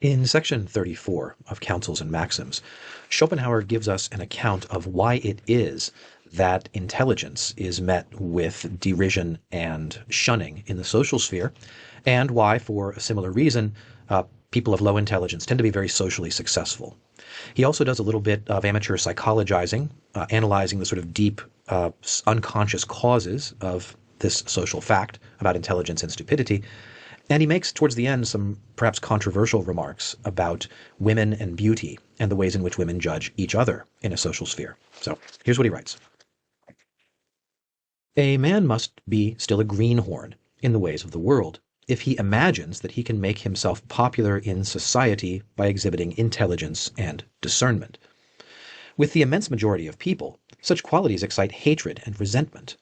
In section 34 of Counsels and Maxims, Schopenhauer gives us an account of why it is that intelligence is met with derision and shunning in the social sphere, and why, for a similar reason, people of low intelligence tend to be very socially successful. He also does a little bit of amateur psychologizing, analyzing the sort of deep, unconscious causes of this social fact about intelligence and stupidity. And he makes, towards the end, some perhaps controversial remarks about women and beauty and the ways in which women judge each other in a social sphere. So here's what he writes. A man must be still a greenhorn in the ways of the world if he imagines that he can make himself popular in society by exhibiting intelligence and discernment. With the immense majority of people, such qualities excite hatred and resentment,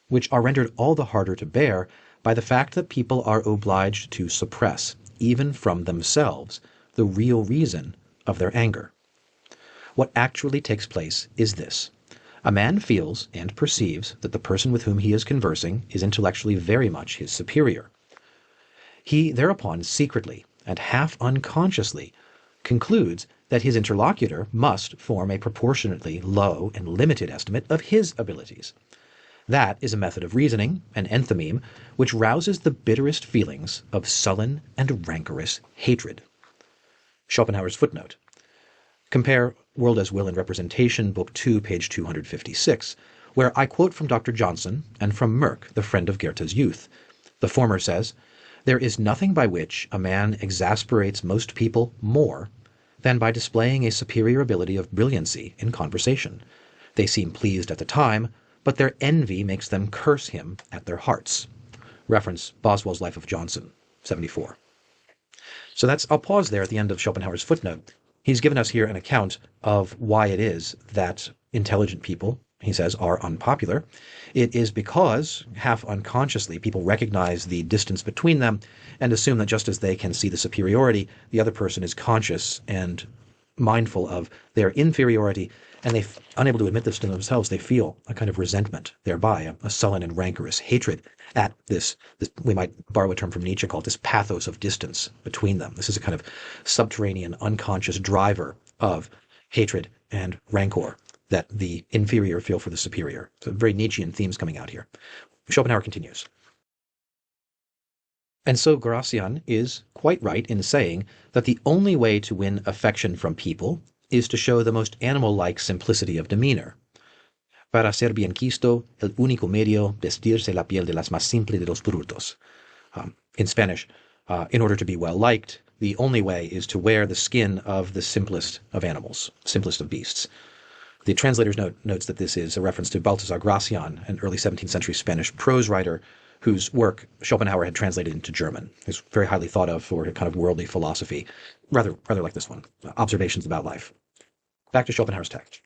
which are rendered all the harder to bear by the fact that people are obliged to suppress, even from themselves, the real reason of their anger. What actually takes place is this. A man feels and perceives that the person with whom he is conversing is intellectually very much his superior. He thereupon secretly and half unconsciously concludes that his interlocutor must form a proportionately low and limited estimate of his abilities. That is a method of reasoning, an enthymeme, which rouses the bitterest feelings of sullen and rancorous hatred. Schopenhauer's footnote. Compare World as Will and Representation, Book 2, page 256, where I quote from Dr. Johnson and from Merck, the friend of Goethe's youth. The former says, "There is nothing by which a man exasperates most people more than by displaying a superior ability of brilliancy in conversation. They seem pleased at the time, but their envy makes them curse him at their hearts." Reference Boswell's Life of Johnson, 74. So I'll pause there at the end of Schopenhauer's footnote. He's given us here an account of why it is that intelligent people, he says, are unpopular. It is because, half unconsciously, people recognize the distance between them and assume that just as they can see the superiority, the other person is conscious and mindful of their inferiority, and they're unable to admit this to themselves. They feel a kind of resentment thereby, a sullen and rancorous hatred at this, we might borrow a term from Nietzsche called this pathos of distance between them. This is a kind of subterranean, unconscious driver of hatred and rancor that the inferior feel for the superior. So very Nietzschean themes coming out here. Schopenhauer continues. And so Gracian is quite right in saying that the only way to win affection from people is to show the most animal-like simplicity of demeanor. Para ser bien quisto, el único medio vestirse la piel de las más simple de los brutos. In Spanish, in order to be well-liked, the only way is to wear the skin of the simplest of animals, simplest of beasts. The translator's note notes that this is a reference to Baltasar Gracian, an early 17th century Spanish prose writer whose work Schopenhauer had translated into German. He's very highly thought of for a kind of worldly philosophy, rather like this one, Observations about Life. Back to Schopenhauer's text.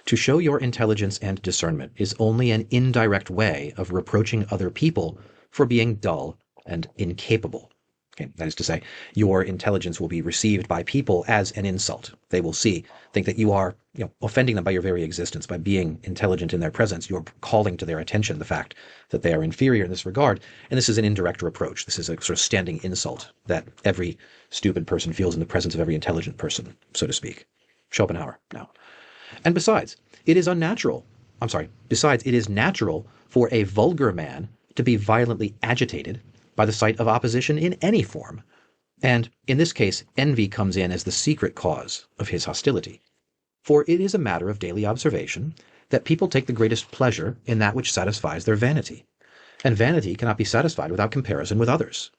To show your intelligence and discernment is only an indirect way of reproaching other people for being dull and incapable. Okay, that is to say, your intelligence will be received by people as an insult. They will think that you are, offending them by your very existence. By being intelligent in their presence, you're calling to their attention the fact that they are inferior in this regard. And this is an indirect reproach. This is a sort of standing insult that every stupid person feels in the presence of every intelligent person, so to speak. Schopenhauer, now. And besides, it is natural for a vulgar man to be violently agitated by the sight of opposition in any form. And in this case, envy comes in as the secret cause of his hostility. For it is a matter of daily observation that people take the greatest pleasure in that which satisfies their vanity. And vanity cannot be satisfied without comparison with others.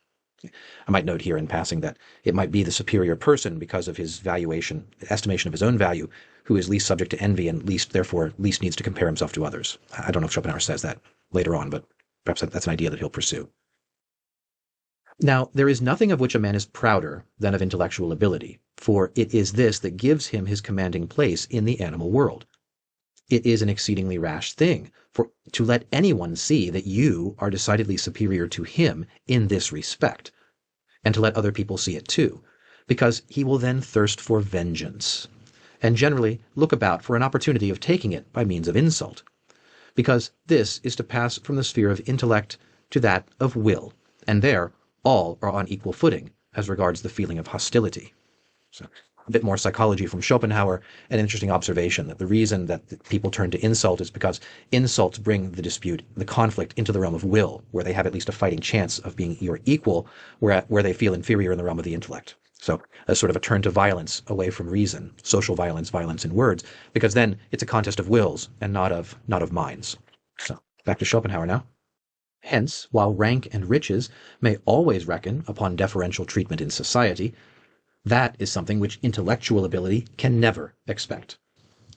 I might note here in passing that it might be the superior person, because of his estimation of his own value, who is least subject to envy and therefore least needs to compare himself to others. I don't know if Schopenhauer says that later on, but perhaps that's an idea that he'll pursue. Now, there is nothing of which a man is prouder than of intellectual ability, for it is this that gives him his commanding place in the animal world. It is an exceedingly rash thing to let anyone see that you are decidedly superior to him in this respect, and to let other people see it too, because he will then thirst for vengeance, and generally look about for an opportunity of taking it by means of insult, because this is to pass from the sphere of intellect to that of will, and there all are on equal footing, as regards the feeling of hostility. So a bit more psychology from Schopenhauer, an interesting observation that the reason that people turn to insult is because insults bring the dispute, the conflict, into the realm of will, where they have at least a fighting chance of being your equal, where they feel inferior in the realm of the intellect. So a sort of a turn to violence away from reason, social violence, violence in words, because then it's a contest of wills and not of minds. So back to Schopenhauer now. Hence, while rank and riches may always reckon upon deferential treatment in society, that is something which intellectual ability can never expect.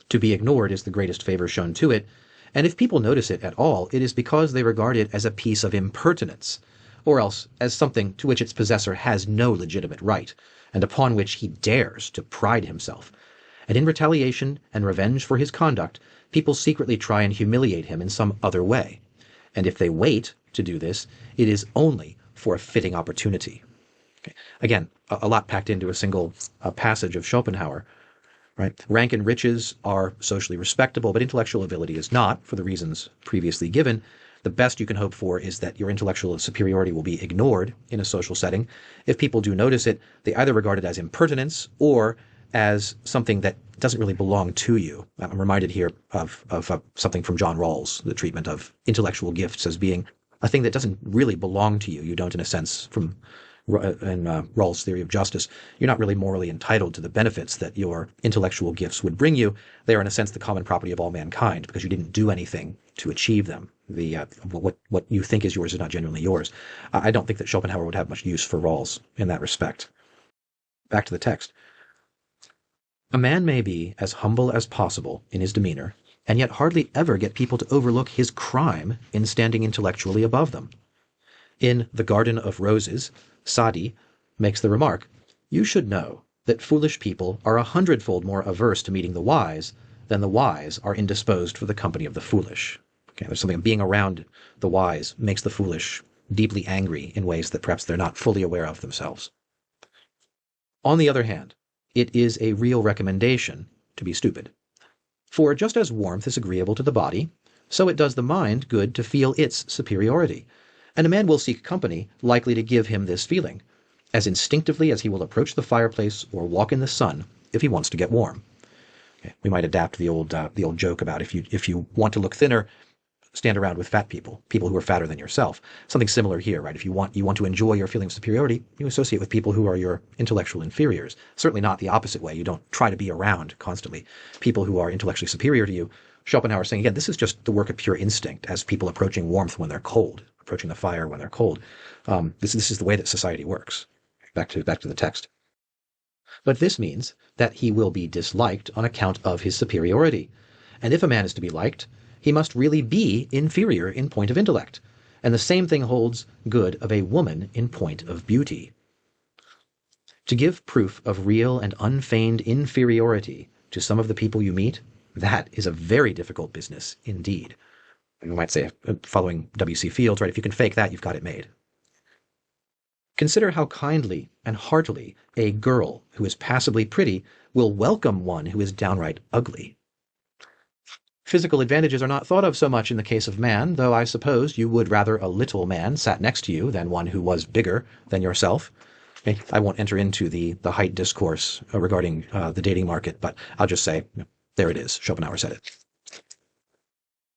To be ignored is the greatest favor shown to it, and if people notice it at all, it is because they regard it as a piece of impertinence, or else as something to which its possessor has no legitimate right, and upon which he dares to pride himself. And in retaliation and revenge for his conduct, people secretly try and humiliate him in some other way. And if they wait to do this, it is only for a fitting opportunity. Okay. Again, a lot packed into a single passage of Schopenhauer. Right? Rank and riches are socially respectable, but intellectual ability is not, for the reasons previously given. The best you can hope for is that your intellectual superiority will be ignored in a social setting. If people do notice it, they either regard it as impertinence or as something that doesn't really belong to you. I'm reminded here of something from John Rawls, the treatment of intellectual gifts as being a thing that doesn't really belong to you. You don't, in a sense, in Rawls' theory of justice, you're not really morally entitled to the benefits that your intellectual gifts would bring you. They are, in a sense, the common property of all mankind because you didn't do anything to achieve them. What you think is yours is not genuinely yours. I don't think that Schopenhauer would have much use for Rawls in that respect. Back to the text. A man may be as humble as possible in his demeanor, and yet hardly ever get people to overlook his crime in standing intellectually above them. In The Garden of Roses, Sadi makes the remark, "You should know that foolish people are 100-fold more averse to meeting the wise than the wise are indisposed for the company of the foolish." Okay, there's something, being around the wise makes the foolish deeply angry in ways that perhaps they're not fully aware of themselves. On the other hand, it is a real recommendation to be stupid. For just as warmth is agreeable to the body, so it does the mind good to feel its superiority, and a man will seek company likely to give him this feeling, as instinctively as he will approach the fireplace or walk in the sun if he wants to get warm. Okay, we might adapt the old joke about if you want to look thinner, stand around with fat people who are fatter than yourself. Something similar here, right? If you want to enjoy your feeling of superiority, you associate with people who are your intellectual inferiors. Certainly not the opposite way. You don't try to be around constantly people who are intellectually superior to you. Schopenhauer saying, again, this is just the work of pure instinct, as people approaching warmth when they're cold, approaching the fire when they're cold. This is the way that society works. Back to the text. But this means that he will be disliked on account of his superiority. And if a man is to be liked, he must really be inferior in point of intellect. And the same thing holds good of a woman in point of beauty. To give proof of real and unfeigned inferiority to some of the people you meet, that is a very difficult business indeed. And we might say, following W.C. Fields, right, if you can fake that, you've got it made. Consider how kindly and heartily a girl who is passably pretty will welcome one who is downright ugly. Physical advantages are not thought of so much in the case of man, though I suppose you would rather a little man sat next to you than one who was bigger than yourself. Okay, I won't enter into the height discourse regarding the dating market, but I'll just say, there it is. Schopenhauer said it.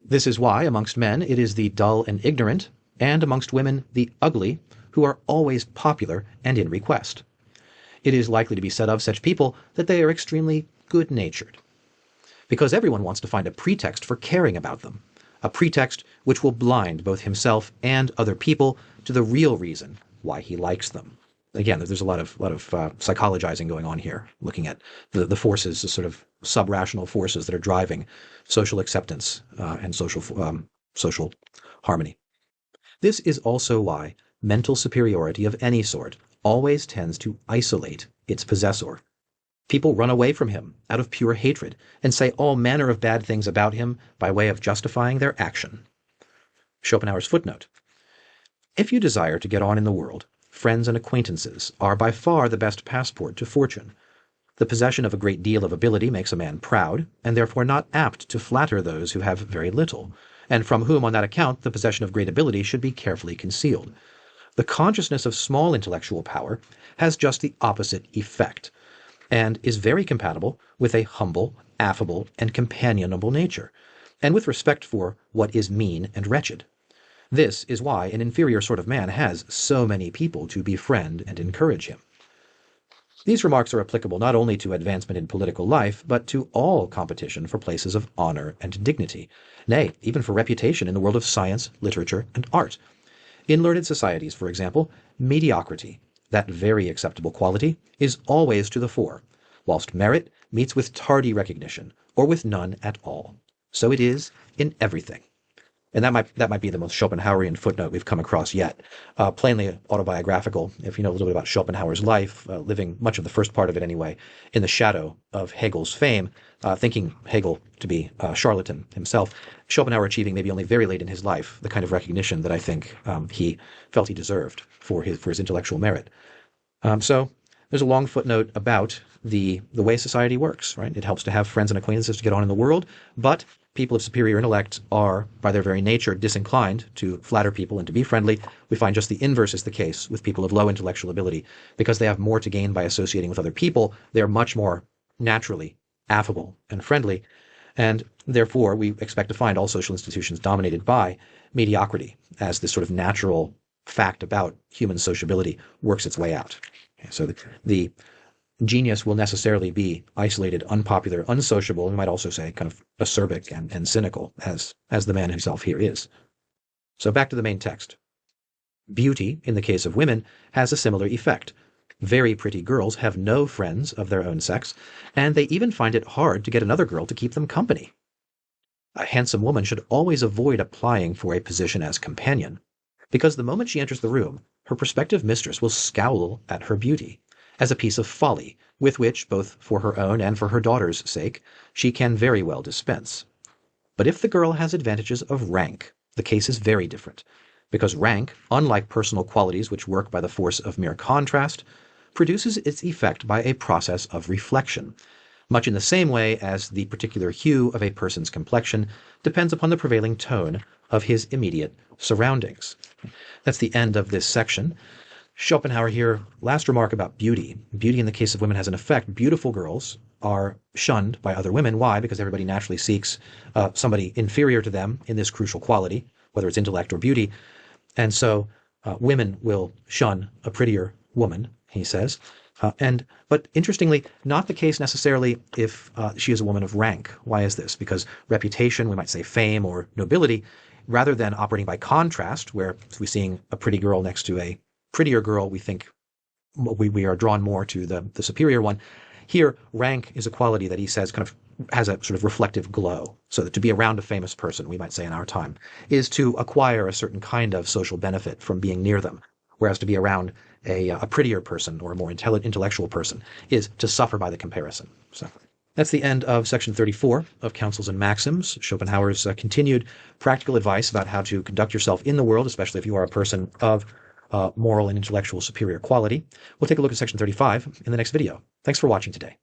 This is why, amongst men, it is the dull and ignorant, and amongst women, the ugly, who are always popular and in request. It is likely to be said of such people that they are extremely good-natured, because everyone wants to find a pretext for caring about them, a pretext which will blind both himself and other people to the real reason why he likes them. Again, there's a lot of psychologizing going on here, looking at the forces, the sort of sub-rational forces that are driving social acceptance and social harmony. This is also why mental superiority of any sort always tends to isolate its possessor. People run away from him out of pure hatred and say all manner of bad things about him by way of justifying their action. Schopenhauer's footnote. If you desire to get on in the world, friends and acquaintances are by far the best passport to fortune. The possession of a great deal of ability makes a man proud, and therefore not apt to flatter those who have very little, and from whom on that account the possession of great ability should be carefully concealed. The consciousness of small intellectual power has just the opposite effect, and is very compatible with a humble, affable, and companionable nature, and with respect for what is mean and wretched. This is why an inferior sort of man has so many people to befriend and encourage him. These remarks are applicable not only to advancement in political life, but to all competition for places of honor and dignity, nay, even for reputation in the world of science, literature, and art. In learned societies, for example, mediocrity, that very acceptable quality, is always to the fore, whilst merit meets with tardy recognition, or with none at all. So it is in everything. And that might be the most Schopenhauerian footnote we've come across yet. Plainly autobiographical, if you know a little bit about Schopenhauer's life, living much of the first part of it anyway, in the shadow of Hegel's fame, thinking Hegel to be a charlatan himself, Schopenhauer achieving maybe only very late in his life the kind of recognition that I think he felt he deserved for his intellectual merit. So there's a long footnote about the way society works, right? It helps to have friends and acquaintances to get on in the world, but people of superior intellect are, by their very nature, disinclined to flatter people and to be friendly. We find just the inverse is the case with people of low intellectual ability. Because they have more to gain by associating with other people, they're much more naturally affable and friendly, and therefore we expect to find all social institutions dominated by mediocrity as this sort of natural fact about human sociability works its way out. So the genius will necessarily be isolated, unpopular, unsociable, and we might also say kind of acerbic and cynical, as the man himself here is. So back to the main text. Beauty, in the case of women, has a similar effect. Very pretty girls have no friends of their own sex, and they even find it hard to get another girl to keep them company. A handsome woman should always avoid applying for a position as companion, because the moment she enters the room, her prospective mistress will scowl at her beauty as a piece of folly, with which, both for her own and for her daughter's sake, she can very well dispense. But if the girl has advantages of rank, the case is very different, because rank, unlike personal qualities which work by the force of mere contrast, produces its effect by a process of reflection, much in the same way as the particular hue of a person's complexion depends upon the prevailing tone of his immediate surroundings. That's the end of this section. Schopenhauer here, last remark about beauty. Beauty in the case of women has an effect. Beautiful girls are shunned by other women. Why? Because everybody naturally seeks somebody inferior to them in this crucial quality, whether it's intellect or beauty. And so women will shun a prettier woman, he says. But interestingly, not the case necessarily if she is a woman of rank. Why is this? Because reputation, we might say fame or nobility, rather than operating by contrast, where if we're seeing a pretty girl next to a prettier girl, we think we are drawn more to the superior one. Here, rank is a quality that he says kind of has a sort of reflective glow. So that to be around a famous person, we might say in our time, is to acquire a certain kind of social benefit from being near them. Whereas to be around a prettier person or a more intellectual person is to suffer by the comparison. So that's the end of section 34 of Counsels and Maxims, Schopenhauer's continued practical advice about how to conduct yourself in the world, especially if you are a person of moral and intellectual superior quality. We'll take a look at section 35 in the next video. Thanks for watching today.